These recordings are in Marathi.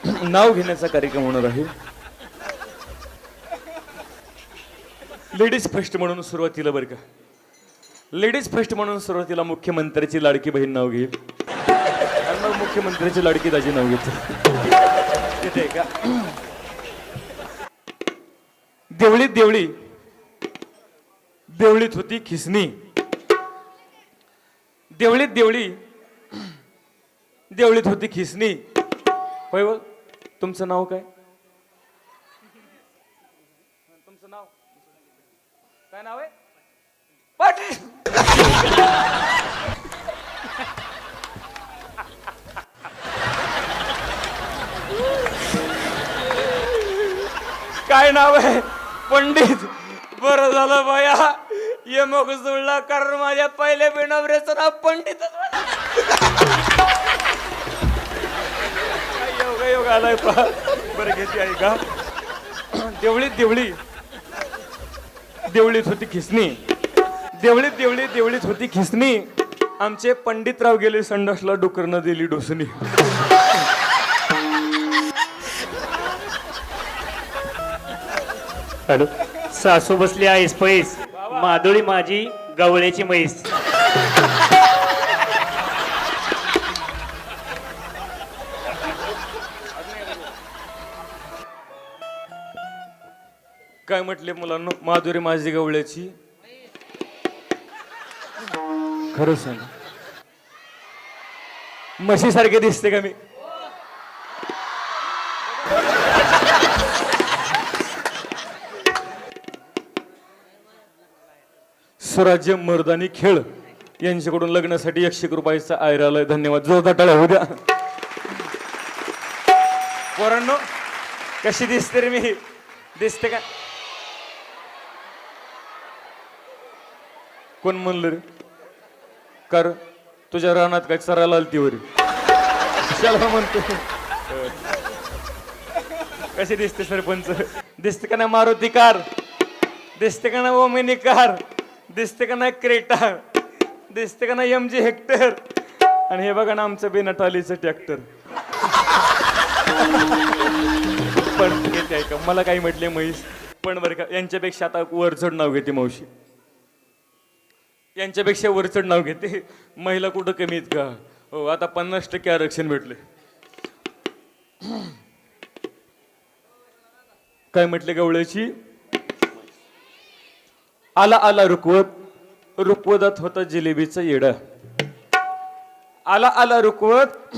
नाव घेण्याचा कार्यक्रम होणार आहे. लेडीज फर्स्ट म्हणून सुरुवातीला बरं का, लेडीज फर्स्ट म्हणून सुरुवातीला मुख्यमंत्र्याची लाडकी बहीण नाव घेईल आणि मग मुख्यमंत्र्याची लाडकी दाजी नाव घेते. तिथे का देवळीत देवळी देवळीत होती खिसणी, देवळीत देवळी देवळीत होती खिसणी. होय व तुमचं नाव काय? तुमचं नाव काय नाव आहे? पाटील. काय नाव आहे? पंडित. बरं झालं बाया ये मग जुळला, कारण माझ्या पहिल्या बिनवऱ्याचं नाव पंडित. योगा योग आलाय पहा. बरं घेते आहे का. देवळीत देवळी देवळीत होती खिसणी, देवळीत देवळी देवळीत होती खिसणी. आमचे पंडितराव गेले संडासला, डुकरनं दिली डोसणी. हॅलो. सासू बसली आहेस पैस, माधुरी माझी गवळ्याची म्हैस. काय म्हटले मुलांना? माधुरी माझी गवळ्याची. खरं सांग, म्हशी सारखे दिसते का मी? स्वराज्य मर्दानी खेळ यांच्याकडून लग्नासाठी 100 रुपयाचा आयरालय. धन्यवाद. जोरदार टाळ्या होऊ द्या. पोरांनो कशी दिसते रे मी? दिसते का? कोण म्हणलं रे? कर तुझ्या रानात काय चरायला आलती वरी? चला म्हणतो. कशी दिसते सरपंच? दिसते का नाही मारुती कार? दिसते का नाही ओमिनी कार? दिसते का नाही क्रेटा? दिसते का नाही MG हेक्टर? आणि हे बघा ना आमचं बेनटालीचं ट्रॅक्टर. पण येते का मला काही म्हटले म्हैस. पण बरं का यांच्यापेक्षा आता वरचढ नाव घेते मावशी, यांच्यापेक्षा वरचढ नाव घेते. महिला कुठं कमी आहेत का? हो आता 50% आरक्षण भेटले. काय म्हटले गवळ्याची? आला आला रुकवत, रुकवतात होता जिलेबीचा येडा. आला आला रुकवत,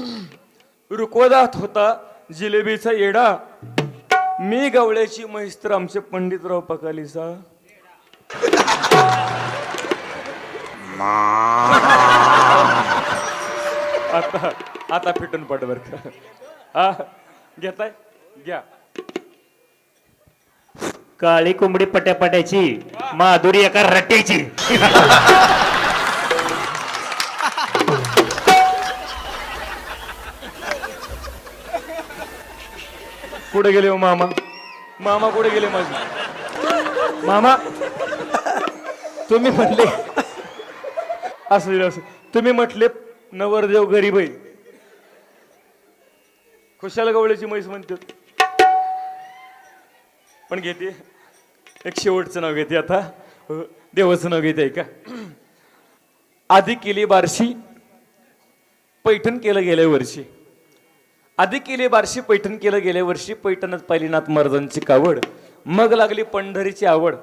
रुकवतात होता जिलेबीचा येडा. मी गवळ्याची म्हैस तर आमचे पंडितराव पकालीचा. आता आता फिटून पड बर का. हा घेताय घ्या. काळी कोंबडी पट्यापट्याची, माधुरी एका रट्ट्याची. कुठे गेले हो मामा? मामा कुठे गेले माझे? मामा तुम्ही म्हटले असं तुम्ही म्हटले नवरदेव गरीब आहे, खुशाल गवळ्याची म्हैस म्हणते. पण घेते एक शेवटचं नाव घेते आता. देवाचं नाव घेते का. आधी केली बारशी पैठण केलं गेल्या वर्षी. आधी केली बारशी पैठण केलं गेल्या वर्षी. पैठणात पाहिली नाथ महाराजांची कावड. मग लागली पंढरीची आवड.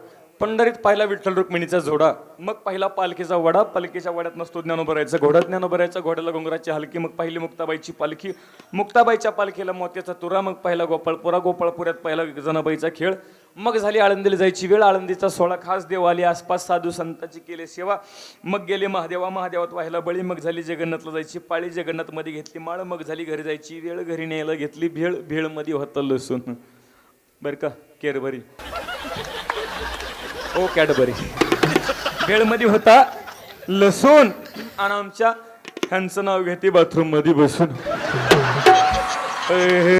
पंढरीत पाहिला विठ्ठल रुक्मिणीचा जोडा. मग पाहिला पालखीचा वडा. पालखीच्या वड्यात नसतो ज्ञानोबरायचा घोडा. ज्ञानोबरायचा घोड्याला घोंगराची हलकी. मग पाहिली मुक्ताबाईची पालखी. मुक्ताबाईच्या पालखीला मोत्याचा तुरा. मग पाहिला गोपाळपुरा. गोपाळपुऱ्यात पाहिला जनाबाईचा खेळ. मग झाली आळंदीला जायची वेळ. आळंदीचा सोहळा खास देव आली आसपास. साधू संतांची केली सेवा. मग गेले महादेवा. महादेवात व्हायला बळी. मग झाली जगन्नाथला जायची पाळी. जगन्नाथ मध्ये घेतली माळ. मग झाली घरी जायची वेळ. घरी न्यायला घेतली भेळ. भेळ मध्ये होतं लसूण. बर का केरभरी ओ कॅडबरी. भेळमध्ये होता लसूण. आणि आमच्या ह्यांचं नाव घेते बाथरूम मध्ये बसून.